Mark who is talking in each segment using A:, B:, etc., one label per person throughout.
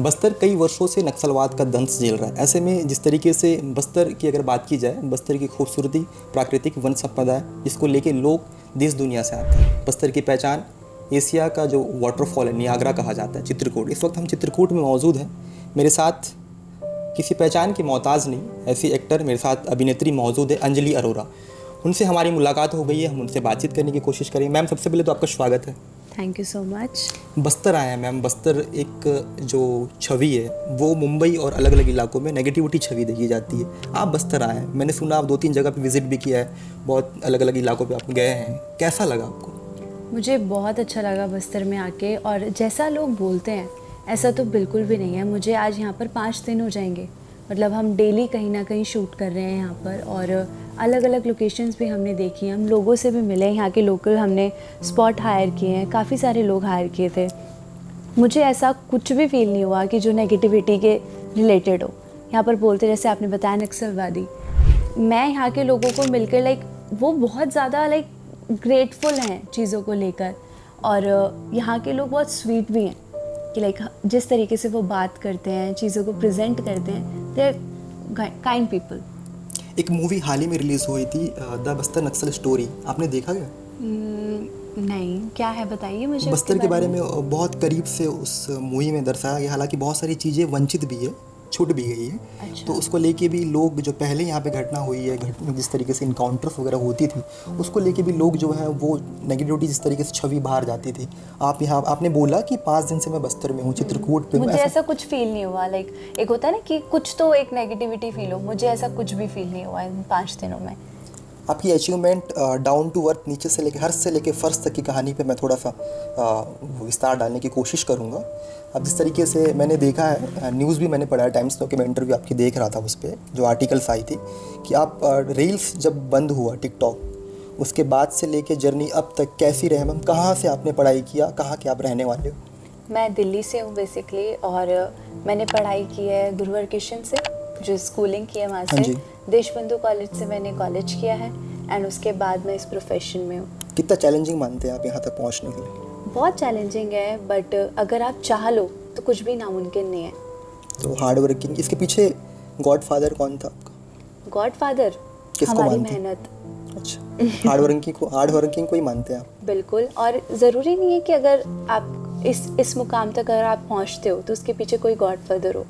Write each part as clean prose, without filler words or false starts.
A: बस्तर कई वर्षों से नक्सलवाद का दंश झेल रहा है। ऐसे में जिस तरीके से बस्तर की अगर बात की जाए, बस्तर की खूबसूरती, प्राकृतिक वन संपदा है, जिसको लेके लोग देश दुनिया से आते हैं। बस्तर की पहचान एशिया का जो वाटरफॉल है, नियाग्रा कहा जाता है, चित्रकूट। इस वक्त हम चित्रकूट में मौजूद हैं। मेरे साथ किसी पहचान की मोहताज नहीं, ऐसी एक्टर मेरे साथ अभिनेत्री मौजूद है, अंजलि अरोरा। उनसे हमारी मुलाकात हो गई है, हम उनसे बातचीत करने की कोशिश करेंगे। मैम, सबसे पहले तो आपका स्वागत है।
B: Thank you so much.
A: Bastar आए हैं मैम। बस्तर एक जो छवि है वो मुंबई और अलग अलग इलाकों में नेगेटिविटी छवि देखी जाती है। आप बस्तर आए हैं, मैंने सुना आप 2-3 जगह पे विजिट भी किया है, बहुत अलग अलग इलाकों पे आप गए हैं। कैसा लगा आपको?
B: मुझे बहुत अच्छा लगा बस्तर में आके, और जैसा लोग बोलते हैं ऐसा तो बिल्कुल भी नहीं है। मुझे आज यहाँ पर 5 दिन हो जाएंगे, मतलब हम डेली कहीं ना कहीं शूट कर रहे हैं यहाँ पर, और अलग अलग लोकेशंस भी हमने देखी हैं। हम लोगों से भी मिले, यहाँ के लोकल हमने स्पॉट हायर किए हैं, काफ़ी सारे लोग हायर किए थे। मुझे ऐसा कुछ भी फील नहीं हुआ कि जो नेगेटिविटी के रिलेटेड हो। यहाँ पर बोलते जैसे आपने बताया नक्सलवादी, मैं यहाँ के लोगों को मिलकर लाइक वो बहुत ज़्यादा लाइक ग्रेटफुल हैं चीज़ों को लेकर, और यहाँ के लोग बहुत स्वीट भी हैं कि लाइक जिस तरीके से वो बात करते हैं, चीज़ों को प्रेजेंट करते हैं, दे आर काइंड पीपल।
A: एक मूवी हाल ही में रिलीज़ हुई थी, द बस्तर नक्सल स्टोरी, आपने देखा क्या?
B: नहीं, क्या है बताइए मुझे।
A: बस्तर के बारे में बहुत करीब से उस मूवी में दर्शाया गया, हालांकि बहुत सारी चीज़ें वंचित भी है, छूट भी गई है।
B: अच्छा।
A: तो उसको लेके भी लोग, जो पहले यहाँ पे घटना हुई है, जिस तरीके से इनकाउंटर्स वगैरह होती थी, उसको लेके भी लोग जो है वो नेगेटिविटी जिस तरीके से छवि बाहर जाती थी। आप यहाँ, आपने बोला कि 5 दिन से मैं बस्तर में हूँ, चित्रकूट पे हूँ।
B: मुझे ऐसा कुछ फील नहीं हुआ। लाइक एक होता है ना कि कुछ तो एक नेगेटिविटी फील हो, मुझे ऐसा कुछ भी फील नहीं हुआ इन 5 दिनों में।
A: आपकी अचीवमेंट डाउन टू अर्थ, नीचे से लेके हर्ष से लेके फर्श तक की कहानी पे मैं थोड़ा सा विस्तार डालने की कोशिश करूँगा। अब जिस तरीके से मैंने देखा है, न्यूज़ भी मैंने पढ़ा है, टाइम्स के मैं इंटरव्यू आपकी देख रहा था, उस पर जो आर्टिकल्स आई थी कि आप रील्स जब बंद हुआ टिकटॉक, उसके बाद से लेके जर्नी अब तक कैसी रहे मैम? कहाँ से आपने पढ़ाई किया, कहाँ के आप रहने वाले हो?
B: मैं दिल्ली से हूँ बेसिकली, और मैंने पढ़ाई की है गुरुवर किशन से, जो स्कूलिंग की है वहाँ से। देशबंधु कॉलेज से मैंने कॉलेज किया है, एंड उसके बाद मैं इस प्रोफेशन में हूँ।
A: कितना चैलेंजिंग मानते हैं आप यहाँ तक पहुँचने के लिए?
B: बहुत चैलेंजिंग है, बट अगर आप चाह लो तो कुछ भी नामुमकिन नहीं है।
A: तो हार्ड वर्किंग, इसके पीछे गॉड फादर कौन था आपका?
B: गॉड फादर हमारी मेहनत।
A: अच्छा, हार्ड वर्किंग को ही मानते हैं आप?
B: बिल्कुल, और ज़रूरी नहीं है कि अगर आप इस मुकाम तक अगर आप पहुँचते हो तो उसके पीछे कोई गॉड फादर हो।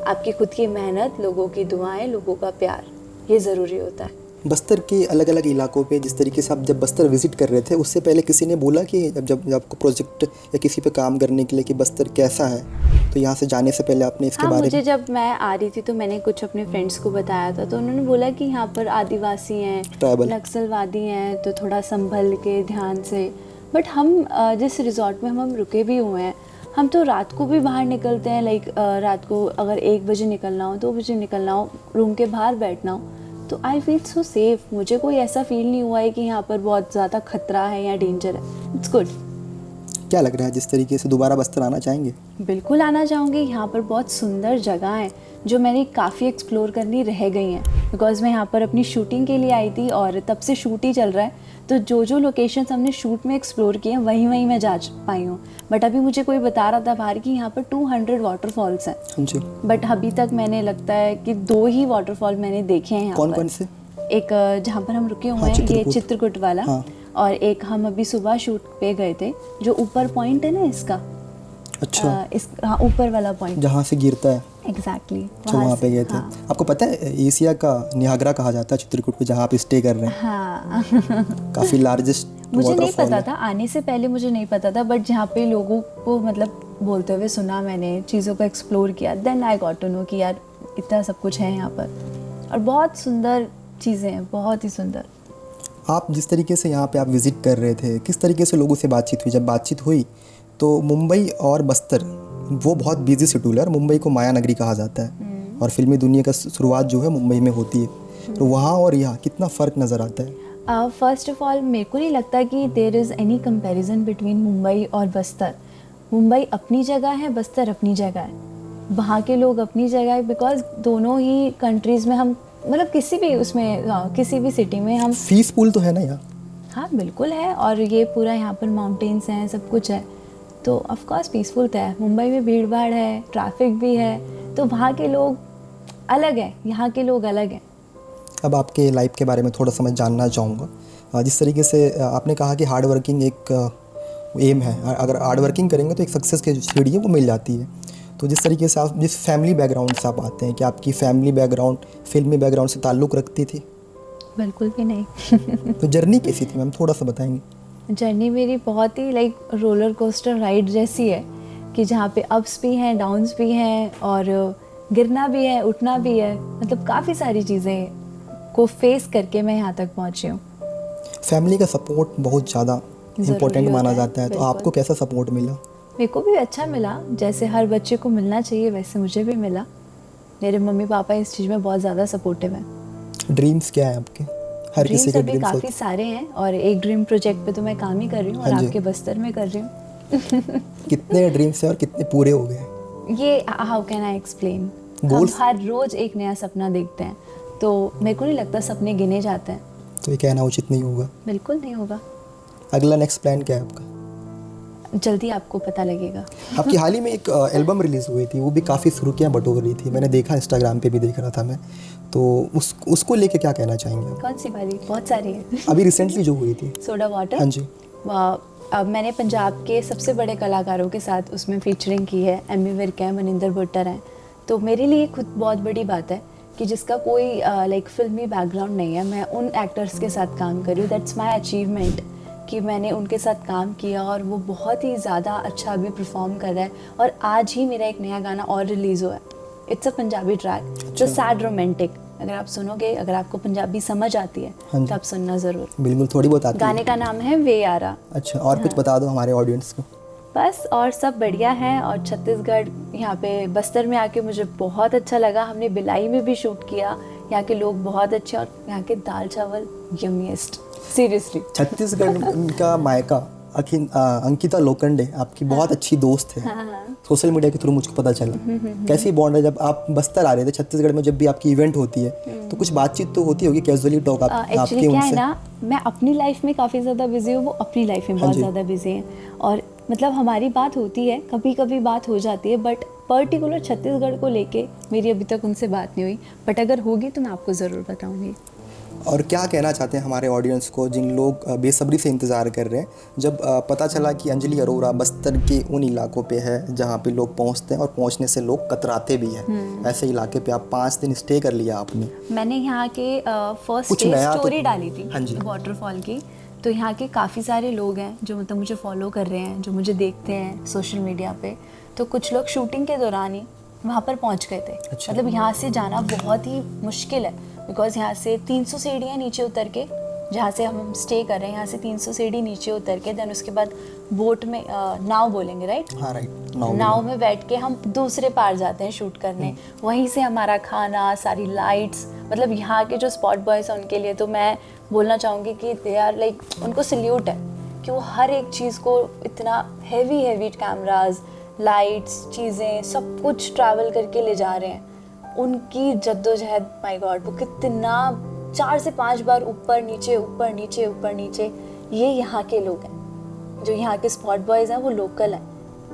B: आपकी खुद की मेहनत, लोगों की दुआएं, लोगों का प्यार, ये ज़रूरी होता है।
A: बस्तर के अलग अलग इलाकों पे जिस तरीके से आप जब बस्तर विजिट कर रहे थे, उससे पहले किसी ने बोला कि जब आपको प्रोजेक्ट या किसी पे काम करने के लिए कि बस्तर कैसा है, तो यहाँ से जाने से पहले आपने इसके बारे में?
B: मुझे जब मैं आ रही थी तो मैंने कुछ अपने फ्रेंड्स को बताया था, तो उन्होंने बोला कि यहाँ पर आदिवासी हैं, नक्सलवादी हैं, तो थोड़ा संभल के ध्यान से। बट हम जिस रिजॉर्ट में हम रुके भी हुए हैं, हम तो रात को भी बाहर निकलते हैं। लाइक रात को अगर 1 बजे निकलना हो, 2 बजे निकलना हो, रूम के बाहर बैठना हो, तो आई फील सो सेफ। मुझे कोई ऐसा फील नहीं हुआ है कि यहाँ पर बहुत ज़्यादा खतरा है या डेंजर है। It's good.
A: क्या लग रहा है, जिस तरीके से दोबारा बस्तर आना चाहेंगे?
B: बिल्कुल आना चाहूँगी। यहाँ पर बहुत सुंदर जगह हैं जो मैंने काफ़ी एक्सप्लोर करनी रह गई हैं, बिकॉज़ मैं यहाँ पर अपनी शूटिंग के लिए आई थी और तब से शूट ही चल रहा है। तो जो लोकेशंस हमने शूट में एक्सप्लोर किए हैं वहीं मैं जा पाई हूँ। बट अभी मुझे कोई बता रहा था बाहर कि यहाँ पर 200 वाटरफॉल्स हैं जी। बट अभी तक मैंने लगता है कि 2 ही वाटरफॉल मैंने देखे हैं यहाँ।
A: कौन से? एक
B: जहाँ पर हम रुके हुए हैं, ये चित्रकूट वाला। और एक हम अभी सुबह शूट पे गए थे, जो ऊपर पॉइंट है ना इसका। अच्छा। ऊपर वाला पॉइंट जहाँ से गिरता है। एग्जैक्टली,
A: वहाँ पे गए थे। आपको पता है एशिया का नियाग्रा कहा जाता है चित्रकूट को, जहाँ आप स्टे कर रहे हैं?
B: हाँ।
A: काफ़ी लार्जेस्ट।
B: मुझे नहीं पता था, आने से पहले मुझे नहीं पता था, बट जहाँ पे लोगों को मतलब बोलते हुए सुना, मैंने चीज़ों को एक्सप्लोर किया, then I got to know कि यार इतना सब कुछ है यहाँ पर, और बहुत सुंदर चीज़ें हैं, बहुत ही सुंदर।
A: आप जिस तरीके से यहाँ पे आप विज़िट कर रहे थे, किस तरीके से लोगों से बातचीत हुई? जब बातचीत हुई तो मुंबई और बस्तर वो बहुत बिजी शेड्यूल है, और मुंबई को माया नगरी कहा जाता है, और फिल्मी दुनिया का शुरुआत जो है मुंबई में होती है। तो वहाँ और यहाँ कितना फ़र्क नज़र आता है?
B: फर्स्ट ऑफ ऑल मेरे को नहीं लगता कि there is any comparison between Mumbai और बस्तर। मुंबई अपनी जगह है, बस्तर अपनी जगह है, वहाँ के लोग अपनी जगह है, बिकॉज दोनों ही कंट्रीज़ में हम मतलब किसी भी उसमें किसी भी सिटी में हम।
A: पीसफुल तो है ना यहाँ?
B: हाँ बिल्कुल है, और ये पूरा यहाँ पर माउंटेन्स हैं, सब कुछ है, तो ऑफ कोर्स पीसफुल तो है। मुंबई में भीड़ भाड़ है, ट्रैफिक भी है, तो वहाँ के लोग अलग हैं, यहाँ के लोग अलग हैं।
A: अब आपके लाइफ के बारे में थोड़ा सा मैं जानना चाहूँगा। जिस तरीके से आपने कहा कि हार्ड वर्किंग एक एम है, अगर हार्ड वर्किंग करेंगे तो एक सक्सेस की जो सीढ़ी है वो मिल जाती है। तो जिस तरीके से आप जिस फैमिली बैकग्राउंड से आप आते हैं, कि आपकी फैमिली बैकग्राउंड फिल्मी बैकग्राउंड से ताल्लुक़ रखती थी?
B: बिल्कुल भी नहीं।
A: तो जर्नी कैसी थी मैम, थोड़ा सा बताएंगे?
B: जर्नी मेरी बहुत ही लाइक रोलर कोस्टर राइड जैसी है, कि जहाँ पे अप्स भी हैं, डाउन्स भी हैं, और गिरना भी है, उठना भी है, मतलब काफ़ी सारी चीज़ें को फेस करके मैं यहाँ तक पहुँची हूँ।
A: फैमिली का सपोर्ट बहुत ज़्यादा इम्पोर्टेंट माना जाता है, तो
B: बिल्कुल।
A: आपको कैसा सपोर्ट मिला?
B: मेरे को भी अच्छा मिला, जैसे हर बच्चे को मिलना चाहिए वैसे मुझे भी मिला। मेरे मम्मी पापा इस चीज़ में बहुत ज़्यादा सपोर्टिव हैं।
A: ड्रीम्स क्या है आपके? हर किसी
B: ड्रीम्स
A: के
B: अभी
A: ड्रीम्स
B: काफ़ी
A: होते
B: सारे हैं, और एक ड्रीम प्रोजेक्ट पे तो मैं काम ही कर रही हूँ, और
A: हाँ जी।
B: आपके बस्तर में कर रही हूँ।
A: हैं। कितने ड्रीम्स हैं और कितने पूरे हो गए?
B: ये हाउ कैन आई एक्सप्लेन, हम
A: Goals?
B: हर रोज़ एक नया सपना देखते हैं, तो मेरे को नहीं लगता सपने गिने जाते हैं।
A: तो ये कहना उचित नहीं होगा।
B: बिल्कुल नहीं होगा।
A: अगला नेक्स्ट प्लान क्या है आपका?
B: जल्दी आपको पता लगेगा।
A: आपकी हाल ही में एक एल्बम रिलीज़ हुई थी, वो भी काफ़ी सुर्खियाँ बटोर रही थी, मैंने देखा, इंस्टाग्राम पे भी देख रहा था मैं। तो उसको लेके क्या कहना चाहेंगे आप?
B: कौन सी वाली? बहुत सारी है।
A: अभी रिसेंटली जो हुई थी।
B: Soda water.
A: हाँ जी।
B: अब मैंने पंजाब के सबसे बड़े कलाकारों के साथ उसमें फीचरिंग की है। एमी विर्क है, मनिंदर भुट्टर हैं। तो मेरे लिए खुद बहुत बड़ी बात है कि जिसका कोई लाइक फिल्मी बैकग्राउंड नहीं है, मैं उन एक्टर्स के साथ काम कर रही हूँ। दैट्स माई अचीवमेंट कि मैंने उनके साथ काम किया, और वो बहुत ही ज़्यादा अच्छा अभी परफॉर्म कर रहा है। और आज ही मेरा एक नया गाना और रिलीज़ हुआ है। इट्स अ पंजाबी ट्रैक, जो सैड रोमांटिक। अगर आप सुनोगे, अगर आपको पंजाबी समझ आती है
A: हाँ
B: तो आप सुनना ज़रूर।
A: बिल्कुल, थोड़ी बहुत आती है।
B: गाने का नाम है वे यारा।
A: अच्छा, और कुछ बता दो हमारे ऑडियंस को।
B: बस और सब बढ़िया है। और छत्तीसगढ़ यहाँ पे बस्तर में आके मुझे बहुत अच्छा लगा। हमने भिलाई में भी शूट किया। यहाँ के लोग बहुत अच्छे, और यहाँ के दाल चावल यम्मीएस्ट, सीरियसली।
A: छत्तीसगढ़ का मायका अंकिता लोखंडे आपकी बहुत अच्छी दोस्त है। सोशल मीडिया के थ्रू मुझको पता चला। कैसी बॉन्ड है? जब आप बस्तर आ रहे थे, छत्तीसगढ़ में जब भी आपकी इवेंट होती है तो कुछ बातचीत तो होती होगी, कैजुअली टॉक आपके
B: एक्चुअली क्या है
A: उनसे?
B: ना, मैं अपनी लाइफ में काफ़ी ज़्यादा बिजी हूँ, वो अपनी लाइफ में बहुत ज़्यादा बिजी हैं। और मतलब हमारी बात होती है, कभी कभी बात हो जाती है, बट पर्टिकुलर छत्तीसगढ़ को लेके मेरी अभी तक उनसे बात नहीं हुई। बट अगर होगी तो मैं आपको ज़रूर बताऊँगी।
A: और क्या कहना चाहते हैं हमारे ऑडियंस को, जिन लोग बेसब्री से इंतज़ार कर रहे हैं? जब पता चला कि अंजलि अरोरा बस्तर के उन इलाकों पे है जहाँ पे लोग पहुँचते हैं और पहुँचने से लोग कतराते भी हैं, ऐसे इलाके पे आप 5 दिन स्टे कर लिया आपने।
B: मैंने यहाँ के फर्स्ट
A: कुछ
B: डे
A: नया तो-
B: स्टोरी डाली थी
A: हाँ जी।
B: वाटरफॉल की। तो यहाँ के काफ़ी सारे लोग हैं जो मतलब मुझे फॉलो कर रहे हैं, जो मुझे देखते हैं सोशल मीडिया पे। तो कुछ लोग शूटिंग के दौरान ही वहाँ पर पहुँच गए थे।
A: अच्छा।
B: मतलब यहाँ से जाना बहुत ही मुश्किल है, बिकॉज यहाँ से 300 सीढ़ियाँ नीचे उतर के, जहाँ से हम स्टे कर रहे हैं, यहाँ से 300 सीढ़ी नीचे उतर के देन उसके बाद बोट में नाव बोलेंगे, राइट?
A: हाँ राइट,
B: नाव में बैठ के हम दूसरे पार जाते हैं शूट करने। वहीं से हमारा खाना, सारी लाइट्स, मतलब यहाँ के जो स्पॉट बॉयज़ हैं उनके लिए तो मैं बोलना चाहूँगी कि दे आर लाइक, उनको सल्यूट है कि वो हर एक चीज़ को इतना हैवी कैमराज, लाइट्स, चीज़ें सब कुछ ट्रैवल करके ले जा रहे हैं। उनकी जद्दोजहद, माय गॉड, वो कितना 4 से 5 बार ऊपर नीचे ऊपर नीचे ऊपर नीचे। ये यहाँ के लोग हैं, जो यहाँ के स्पॉट बॉयज़ हैं, वो लोकल हैं,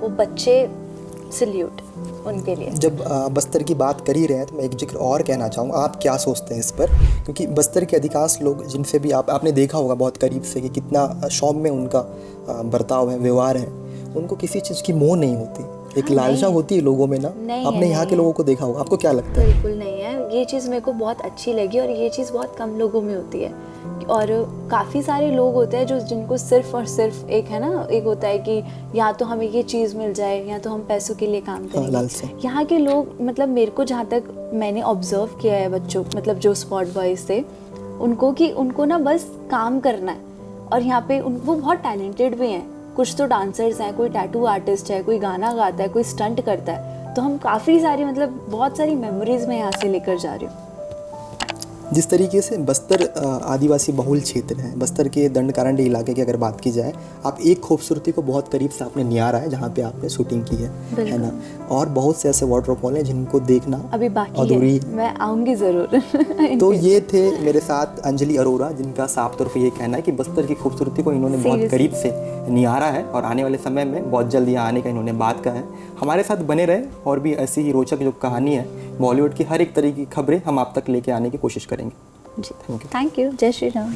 B: वो बच्चे, सल्यूट उनके लिए।
A: जब बस्तर की बात कर ही रहे हैं तो मैं एक जिक्र और कहना चाहूँगा, आप क्या सोचते हैं इस पर? क्योंकि बस्तर के अधिकांश लोग जिनसे भी आपने देखा होगा बहुत करीब से कि कितना शौम में उनका बर्ताव है, व्यवहार है, उनको किसी चीज़ की मोह नहीं होती, एक लालसा होती है लोगों में ना। आपने यहाँ के लोगों को देखा होगा, आपको क्या लगता है?
B: बिल्कुल नहीं है, ये चीज़ मेरे को बहुत अच्छी लगी, और ये चीज़ बहुत कम लोगों में होती है। और काफ़ी सारे लोग होते हैं जो जिनको सिर्फ और सिर्फ एक है ना, एक होता है कि या तो हमें ये चीज़ मिल जाए या तो हम पैसों के लिए काम करेंगे। यहाँ के लोग, मतलब मेरे को जहाँ तक मैंने ऑब्जर्व किया है बच्चों, मतलब जो स्पॉट बॉयज़ थे उनको, कि उनको ना बस काम करना है। और यहाँ पे वो बहुत टैलेंटेड भी हैं, कुछ तो डांसर्स हैं, कोई टैटू आर्टिस्ट है, कोई गाना गाता है, कोई स्टंट करता है। तो हम काफ़ी सारी, मतलब बहुत सारी मेमोरीज में यहाँ से लेकर जा रही हूँ।
A: जिस तरीके से बस्तर आदिवासी बहुल क्षेत्र है, बस्तर के दंडकारंडी इलाके की अगर बात की जाए, आप एक खूबसूरती को बहुत करीब से आपने निहारा है जहाँ पे आपने शूटिंग की है ना। और बहुत से ऐसे वाटरफॉल हैं जिनको देखना
B: अभी बाकी
A: अधूरी
B: है, मैं आऊँगी ज़रूर।
A: तो ये थे मेरे साथ अंजलि अरोरा, जिनका साफ तौर पर ये कहना है कि बस्तर की खूबसूरती को इन्होंने बहुत करीब से निहारा है और आने वाले समय में बहुत जल्द यहाँ आने का इन्होंने बात कहा है। हमारे साथ बने रहे और भी ऐसी ही रोचक जो कहानी है बॉलीवुड की, हर एक तरह की खबरें हम आप तक लेके आने की कोशिश करेंगे।
B: जी, थैंक यू। जय श्री राम।